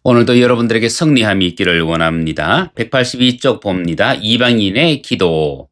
오늘도 여러분들에게 승리함이 있기를 원합니다. 182쪽 봅니다. 이방인의 기도.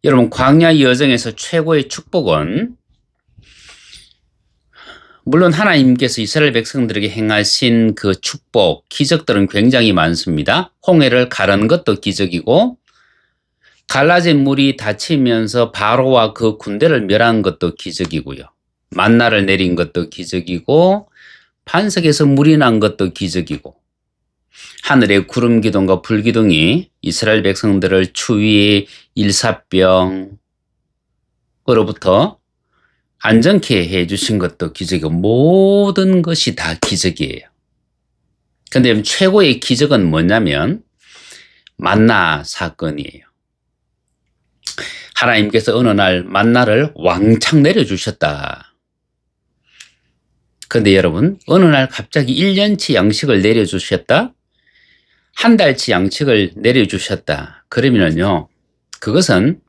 여러분, 광야 여정에서 최고의 축복은 물론 하나님께서 이스라엘 백성들에게 행하신 그 축복, 기적들은 굉장히 많습니다. 홍해를 가른 것도 기적이고, 갈라진 물이 닫히면서 바로와 그 군대를 멸한 것도 기적이고요. 만나를 내린 것도 기적이고, 반석에서 물이 난 것도 기적이고, 하늘의 구름 기둥과 불 기둥이 이스라엘 백성들을 추위, 일사병으로부터 안전케 해주신 것도 기적이고, 모든 것이 다 기적이에요. 그런데 최고의 기적은 뭐냐면 만나 사건이에요. 하나님께서 어느 날 만나를 왕창 내려주셨다. 그런데 여러분, 어느 날 갑자기 1년치 양식을 내려주셨다? 한 달치 양식을 내려주셨다. 그러면요, 그것은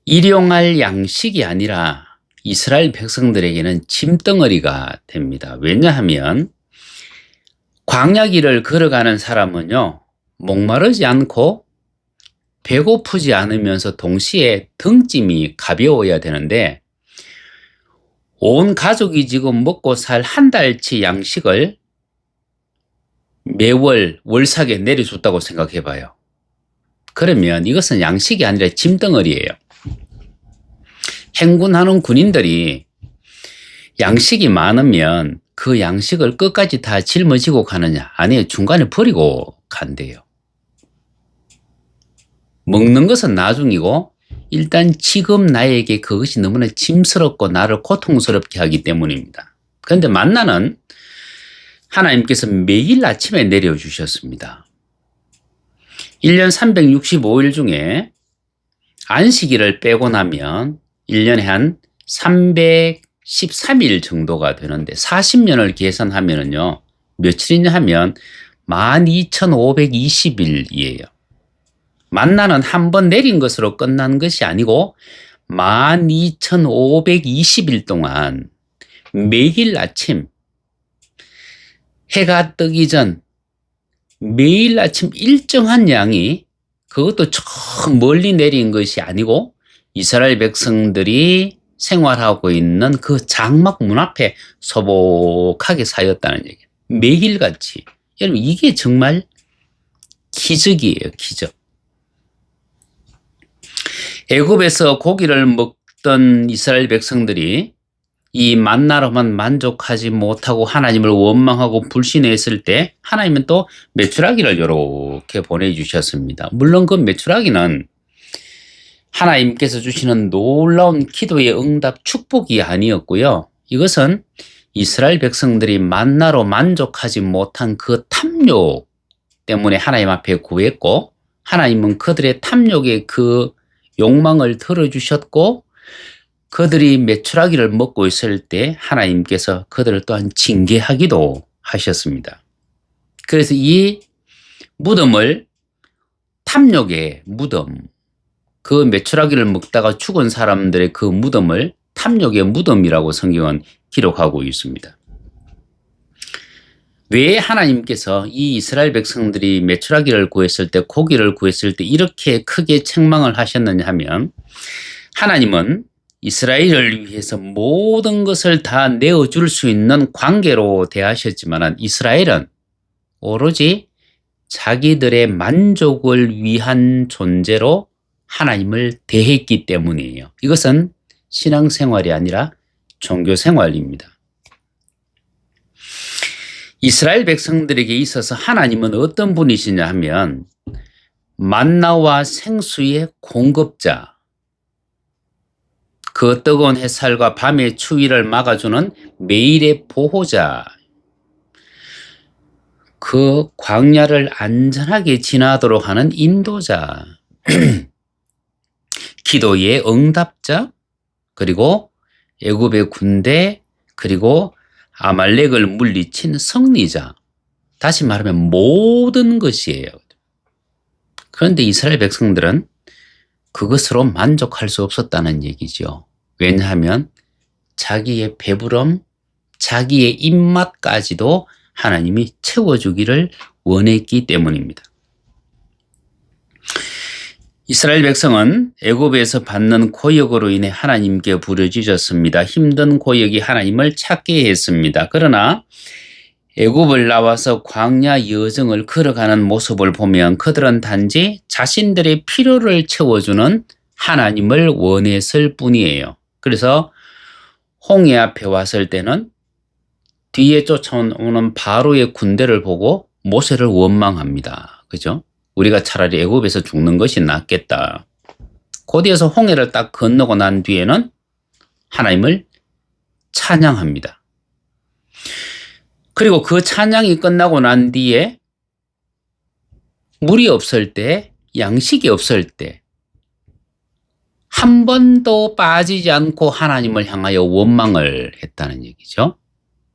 일용할 양식이 아니라 이스라엘 백성들에게는 짐덩어리가 됩니다. 왜냐하면 광야길을 걸어가는 사람은요, 목마르지 않고 배고프지 않으면서 동시에 등짐이 가벼워야 되는데, 온 가족이 지금 먹고 살 한 달치 양식을 매월 월삭에 내려줬다고 생각해 봐요. 그러면 이것은 양식이 아니라 짐덩어리예요. 행군하는 군인들이 양식이 많으면 그 양식을 끝까지 다 짊어지고 가느냐? 아니에요. 중간에 버리고 간대요. 먹는 것은 나중이고, 일단 지금 나에게 그것이 너무나 짐스럽고 나를 고통스럽게 하기 때문입니다. 그런데 만나는 하나님께서 매일 아침에 내려주셨습니다. 1년 365일 중에 안식일을 빼고 나면 1년에 한 313일 정도가 되는데, 40년을 계산하면요, 며칠이냐 하면 12,520일이에요. 만나는 한 번 내린 것으로 끝난 것이 아니고 12,520일 동안 매일 아침 해가 뜨기 전 매일 아침 일정한 양이, 그것도 저 멀리 내린 것이 아니고 이스라엘 백성들이 생활하고 있는 그 장막 문 앞에 소복하게 쌓였다는 얘기예요. 매일같이. 여러분, 이게 정말 기적이에요. 기적. 애굽에서 고기를 먹던 이스라엘 백성들이 이 만나로만 만족하지 못하고 하나님을 원망하고 불신했을 때, 하나님은 또 메추라기를 이렇게 보내주셨습니다. 물론 그 메추라기는 하나님께서 주시는 놀라운 기도의 응답 축복이 아니었고요. 이것은 이스라엘 백성들이 만나로 만족하지 못한 그 탐욕 때문에 하나님 앞에 구했고, 하나님은 그들의 탐욕의 그 욕망을 들어주셨고, 그들이 메추라기를 먹고 있을 때 하나님께서 그들을 또한 징계하기도 하셨습니다. 그래서 이 무덤을 탐욕의 무덤, 그 메추라기를 먹다가 죽은 사람들의 그 무덤을 탐욕의 무덤이라고 성경은 기록하고 있습니다. 왜 하나님께서 이 이스라엘 백성들이 메추라기를 구했을 때, 고기를 구했을 때 이렇게 크게 책망을 하셨느냐 하면, 하나님은 이스라엘을 위해서 모든 것을 다 내어줄 수 있는 관계로 대하셨지만, 이스라엘은 오로지 자기들의 만족을 위한 존재로 하나님을 대했기 때문이에요. 이것은 신앙생활이 아니라 종교생활입니다. 이스라엘 백성들에게 있어서 하나님은 어떤 분이시냐 하면 만나와 생수의 공급자, 그 뜨거운 햇살과 밤의 추위를 막아주는 매일의 보호자, 그 광야를 안전하게 지나도록 하는 인도자, 기도의 응답자, 그리고 애굽의 군대, 그리고 아말렉을 물리친 승리자. 다시 말하면 모든 것이에요. 그런데 이스라엘 백성들은 그것으로 만족할 수 없었다는 얘기죠. 왜냐하면 자기의 배부름, 자기의 입맛까지도 하나님이 채워주기를 원했기 때문입니다. 이스라엘 백성은 애굽에서 받는 고역으로 인해 하나님께 부르짖었습니다. 힘든 고역이 하나님을 찾게 했습니다. 그러나 애굽을 나와서 광야 여정을 걸어가는 모습을 보면 그들은 단지 자신들의 필요를 채워주는 하나님을 원했을 뿐이에요. 그래서 홍해 앞에 왔을 때는 뒤에 쫓아오는 바로의 군대를 보고 모세를 원망합니다. 그죠? 우리가 차라리 애굽에서 죽는 것이 낫겠다. 곧이어서 홍해를 딱 건너고 난 뒤에는 하나님을 찬양합니다. 그리고 그 찬양이 끝나고 난 뒤에 물이 없을 때, 양식이 없을 때 한 번도 빠지지 않고 하나님을 향하여 원망을 했다는 얘기죠.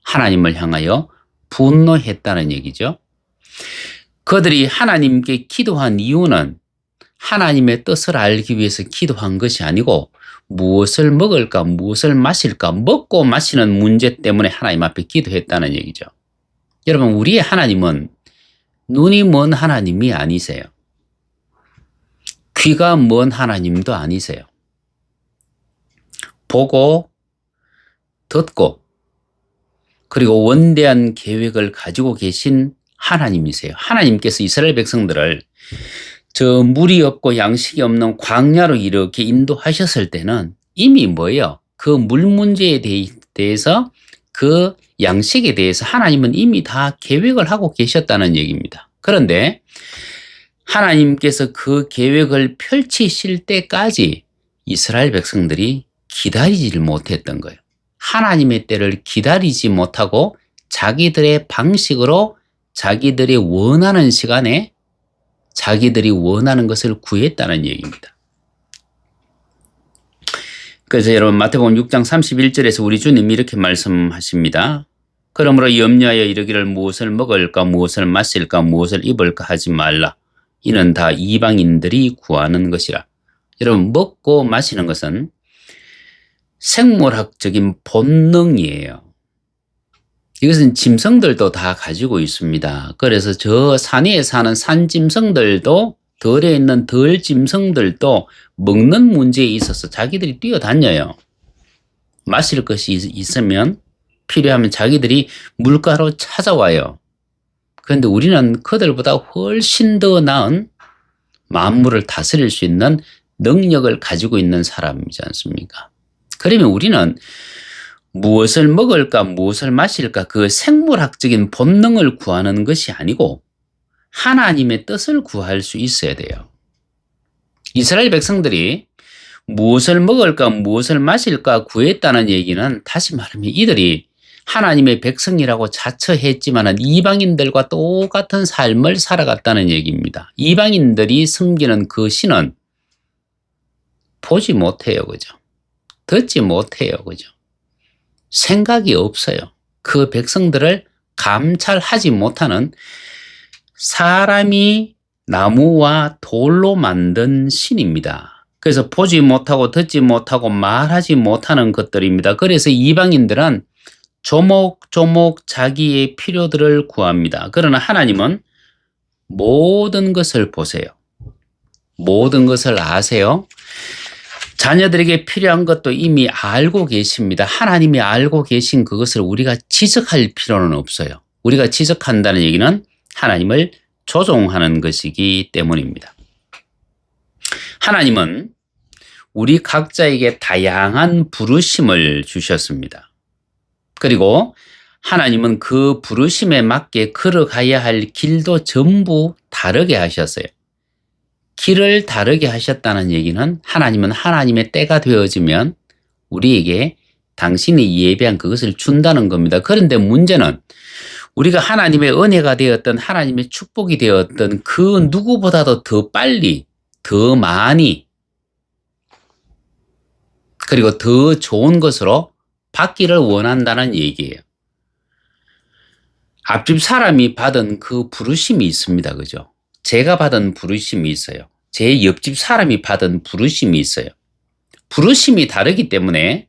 하나님을 향하여 분노했다는 얘기죠. 그들이 하나님께 기도한 이유는 하나님의 뜻을 알기 위해서 기도한 것이 아니고 무엇을 먹을까, 무엇을 마실까, 먹고 마시는 문제 때문에 하나님 앞에 기도했다는 얘기죠. 여러분, 우리의 하나님은 눈이 먼 하나님이 아니세요. 귀가 먼 하나님도 아니세요. 보고, 듣고, 그리고 원대한 계획을 가지고 계신 하나님이세요. 하나님께서 이스라엘 백성들을 저 물이 없고 양식이 없는 광야로 이렇게 인도하셨을 때는 이미 뭐예요? 그 물 문제에 대해서 그 양식에 대해서 하나님은 이미 다 계획을 하고 계셨다는 얘기입니다. 그런데 하나님께서 그 계획을 펼치실 때까지 이스라엘 백성들이 기다리지를 못했던 거예요. 하나님의 때를 기다리지 못하고 자기들의 방식으로 자기들이 원하는 시간에 자기들이 원하는 것을 구했다는 얘기입니다. 그래서 여러분 마태복음 6장 31절에서 우리 주님이 이렇게 말씀하십니다. 그러므로 염려하여 이르기를 무엇을 먹을까, 무엇을 마실까, 무엇을 입을까 하지 말라. 이는 다 이방인들이 구하는 것이라. 여러분, 먹고 마시는 것은 생물학적인 본능이에요. 이것은 짐승들도 다 가지고 있습니다. 그래서 저 산 위에 사는 산짐승들도 덜에 있는 덜짐승들도 먹는 문제에 있어서 자기들이 뛰어다녀요. 마실 것이 있으면 필요하면 자기들이 물가로 찾아와요. 그런데 우리는 그들보다 훨씬 더 나은 만물을 다스릴 수 있는 능력을 가지고 있는 사람이지 않습니까? 그러면 우리는 무엇을 먹을까, 무엇을 마실까, 그 생물학적인 본능을 구하는 것이 아니고 하나님의 뜻을 구할 수 있어야 돼요. 이스라엘 백성들이 무엇을 먹을까, 무엇을 마실까 구했다는 얘기는 다시 말하면 이들이 하나님의 백성이라고 자처했지만 이방인들과 똑같은 삶을 살아갔다는 얘기입니다. 이방인들이 섬기는 그 신은 보지 못해요. 그죠? 듣지 못해요. 그죠? 생각이 없어요. 그 백성들을 감찰하지 못하는 사람이 나무와 돌로 만든 신입니다. 그래서 보지 못하고 듣지 못하고 말하지 못하는 것들입니다. 그래서 이방인들은 조목조목 자기의 필요들을 구합니다. 그러나 하나님은 모든 것을 보세요. 모든 것을 아세요. 자녀들에게 필요한 것도 이미 알고 계십니다. 하나님이 알고 계신 그것을 우리가 지적할 필요는 없어요. 우리가 지적한다는 얘기는 하나님을 조종하는 것이기 때문입니다. 하나님은 우리 각자에게 다양한 부르심을 주셨습니다. 그리고 하나님은 그 부르심에 맞게 걸어가야 할 길도 전부 다르게 하셨어요. 길을 다르게 하셨다는 얘기는 하나님은 하나님의 때가 되어지면 우리에게 당신이 예배한 그것을 준다는 겁니다. 그런데 문제는 우리가 하나님의 은혜가 되었던 하나님의 축복이 되었던 그 누구보다도 더 빨리, 더 많이, 그리고 더 좋은 것으로 받기를 원한다는 얘기예요. 앞집 사람이 받은 그 부르심이 있습니다. 그죠? 제가 받은 부르심이 있어요. 제 옆집 사람이 받은 부르심이 있어요. 부르심이 다르기 때문에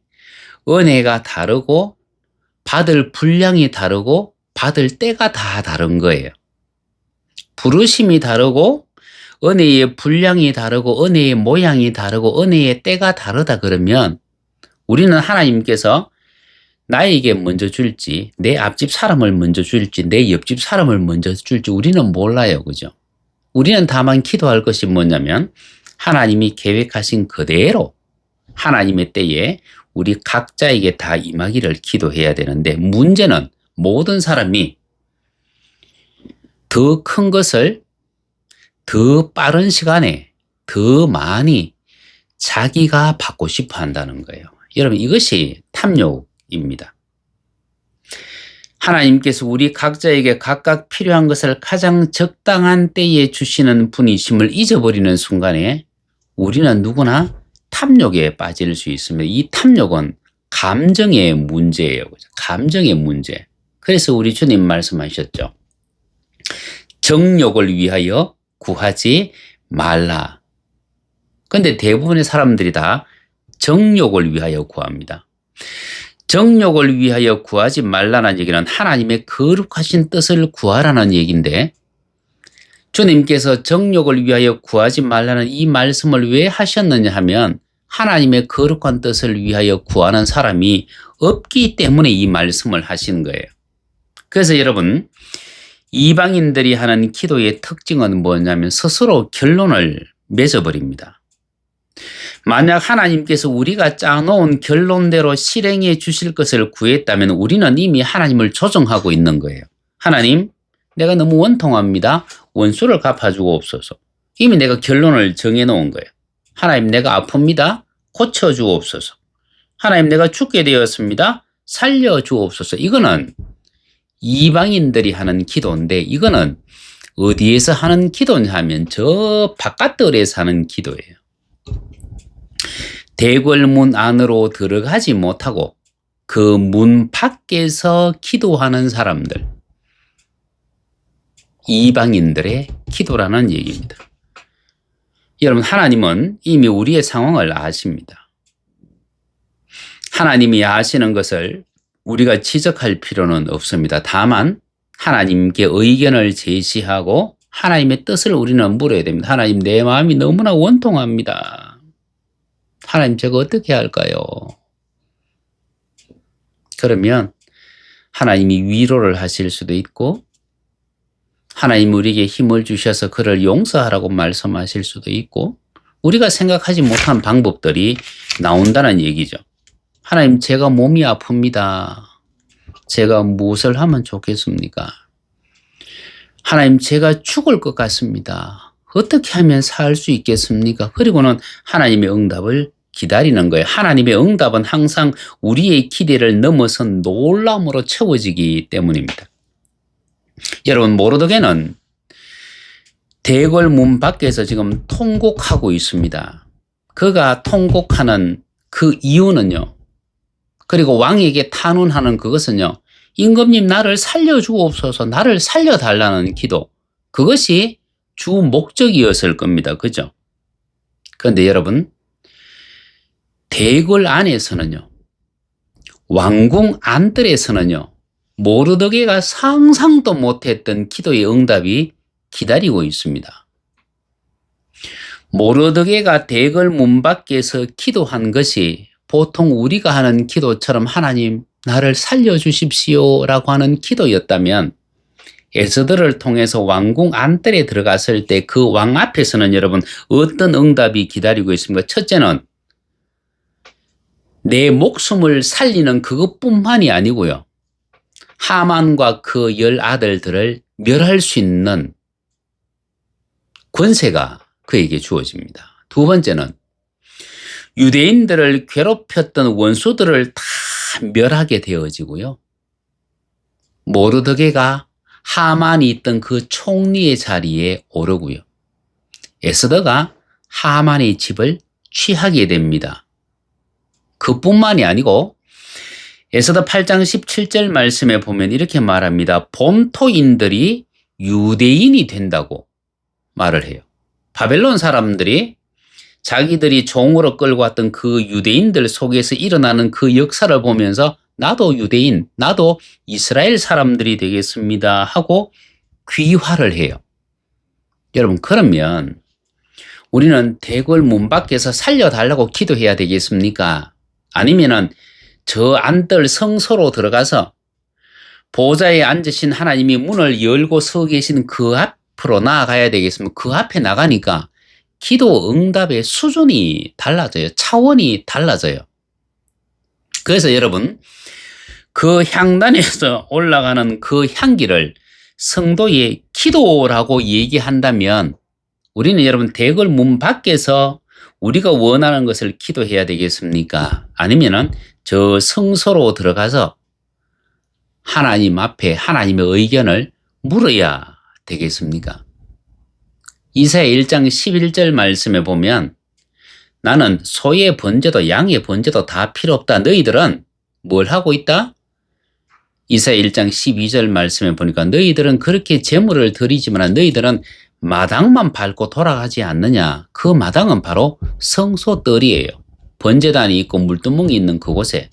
은혜가 다르고 받을 분량이 다르고 받을 때가 다 다른 거예요. 부르심이 다르고 은혜의 분량이 다르고 은혜의 모양이 다르고 은혜의 때가 다르다 그러면 우리는 하나님께서 나에게 먼저 줄지 내 앞집 사람을 먼저 줄지 내 옆집 사람을 먼저 줄지 우리는 몰라요. 그죠? 우리는 다만 기도할 것이 뭐냐면 하나님이 계획하신 그대로 하나님의 때에 우리 각자에게 다 임하기를 기도해야 되는데 문제는 모든 사람이 더 큰 것을 더 빠른 시간에 더 많이 자기가 받고 싶어 한다는 거예요. 여러분 이것이 탐욕입니다. 하나님께서 우리 각자에게 각각 필요한 것을 가장 적당한 때에 주시는 분이심을 잊어버리는 순간에 우리는 누구나 탐욕에 빠질 수 있습니다. 이 탐욕은 감정의 문제예요. 감정의 문제. 그래서 우리 주님 말씀하셨죠. 정욕을 위하여 구하지 말라. 그런데 대부분의 사람들이 다 정욕을 위하여 구합니다. 정욕을 위하여 구하지 말라는 얘기는 하나님의 거룩하신 뜻을 구하라는 얘기인데 주님께서 정욕을 위하여 구하지 말라는 이 말씀을 왜 하셨느냐 하면 하나님의 거룩한 뜻을 위하여 구하는 사람이 없기 때문에 이 말씀을 하신 거예요. 그래서 여러분 이방인들이 하는 기도의 특징은 뭐냐면 스스로 결론을 맺어버립니다. 만약 하나님께서 우리가 짜놓은 결론대로 실행해 주실 것을 구했다면 우리는 이미 하나님을 조정하고 있는 거예요. 하나님, 내가 너무 원통합니다. 원수를 갚아주고 없소서. 이미 내가 결론을 정해놓은 거예요. 하나님, 내가 아픕니다. 고쳐주옵소서. 하나님, 내가 죽게 되었습니다. 살려주옵소서. 이거는 이방인들이 하는 기도인데 이거는 어디에서 하는 기도냐 하면 저 바깥들에서 하는 기도예요. 대궐문 안으로 들어가지 못하고 그 문 밖에서 기도하는 사람들, 이방인들의 기도라는 얘기입니다. 여러분 하나님은 이미 우리의 상황을 아십니다. 하나님이 아시는 것을 우리가 지적할 필요는 없습니다. 다만 하나님께 의견을 제시하고 하나님의 뜻을 우리는 물어야 됩니다. 하나님, 내 마음이 너무나 원통합니다. 하나님, 제가 어떻게 할까요? 그러면 하나님이 위로를 하실 수도 있고 하나님 우리에게 힘을 주셔서 그를 용서하라고 말씀하실 수도 있고 우리가 생각하지 못한 방법들이 나온다는 얘기죠. 하나님, 제가 몸이 아픕니다. 제가 무엇을 하면 좋겠습니까? 하나님, 제가 죽을 것 같습니다. 어떻게 하면 살 수 있겠습니까? 그리고는 하나님의 응답을 기다리는 거예요. 하나님의 응답은 항상 우리의 기대를 넘어선 놀라움으로 채워지기 때문입니다. 여러분, 모르드게는 대궐 문 밖에서 지금 통곡하고 있습니다. 그가 통곡하는 그 이유는요. 그리고 왕에게 탄원하는 그것은요. 임금님, 나를 살려주옵소서, 나를 살려달라는 기도. 그것이 주 목적이었을 겁니다. 그죠? 그런데 여러분, 대궐 안에서는요. 왕궁 안뜰에서는요. 모르드게가 상상도 못했던 기도의 응답이 기다리고 있습니다. 모르드게가 대궐 문 밖에서 기도한 것이 보통 우리가 하는 기도처럼 하나님 나를 살려주십시오 라고 하는 기도였다면 에스더를 통해서 왕궁 안뜰에 들어갔을 때 그 왕 앞에서는 여러분 어떤 응답이 기다리고 있습니까? 첫째는 내 목숨을 살리는 그것뿐만이 아니고요. 하만과 그 10아들들을 멸할 수 있는 권세가 그에게 주어집니다. 두 번째는 유대인들을 괴롭혔던 원수들을 다 멸하게 되어지고요. 모르드게가 하만이 있던 그 총리의 자리에 오르고요. 에스더가 하만의 집을 취하게 됩니다. 그뿐만이 아니고 에스더 8장 17절 말씀에 보면 이렇게 말합니다. 본토인들이 유대인이 된다고 말을 해요. 바벨론 사람들이 자기들이 종으로 끌고 왔던 그 유대인들 속에서 일어나는 그 역사를 보면서 나도 유대인, 나도 이스라엘 사람들이 되겠습니다 하고 귀화를 해요. 여러분, 그러면 우리는 대궐 문 밖에서 살려달라고 기도해야 되겠습니까? 아니면은 저 안뜰 성소로 들어가서 보좌에 앉으신 하나님이 문을 열고 서 계신 그 앞으로 나아가야 되겠습니까? 그 앞에 나가니까 기도 응답의 수준이 달라져요. 차원이 달라져요. 그래서 여러분, 그 향단에서 올라가는 그 향기를 성도의 기도라고 얘기한다면 우리는 여러분 대궐 문 밖에서 우리가 원하는 것을 기도해야 되겠습니까? 아니면은 저 성소로 들어가서 하나님 앞에 하나님의 의견을 물어야 되겠습니까? 이사야 1장 11절 말씀에 보면 나는 소의 번제도 양의 번제도 다 필요 없다. 너희들은 뭘 하고 있다? 이사야 1장 12절 말씀에 보니까 너희들은 그렇게 제물을 드리지만 너희들은 마당만 밟고 돌아가지 않느냐. 그 마당은 바로 성소뜰이에요. 번제단이 있고 물두멍이 있는 그곳에.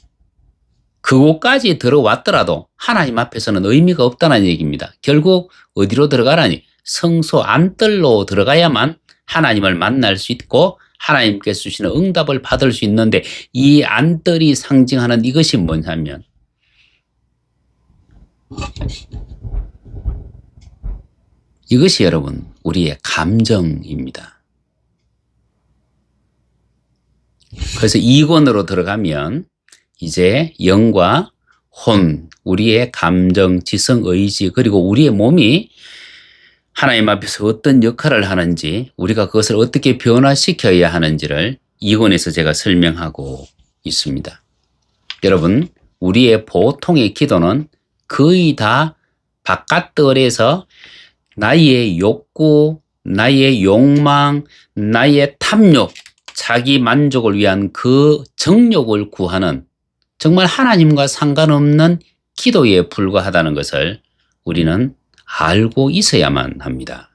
그곳까지 들어왔더라도 하나님 앞에서는 의미가 없다는 얘기입니다. 결국 어디로 들어가라니? 성소 안뜰로 들어가야만 하나님을 만날 수 있고 하나님께서 주시는 응답을 받을 수 있는데 이 안뜰이 상징하는 이것이 뭐냐면 이것이 여러분 우리의 감정입니다. 그래서 이권으로 들어가면 이제 영과 혼, 우리의 감정, 지성, 의지 그리고 우리의 몸이 하나님 앞에서 어떤 역할을 하는지 우리가 그것을 어떻게 변화시켜야 하는지를 이권에서 제가 설명하고 있습니다. 여러분, 우리의 보통의 기도는 거의 다 바깥뜰에서 나의 욕구, 나의 욕망, 나의 탐욕, 자기 만족을 위한 그 정욕을 구하는 정말 하나님과 상관없는 기도에 불과하다는 것을 우리는 알고 있어야만 합니다.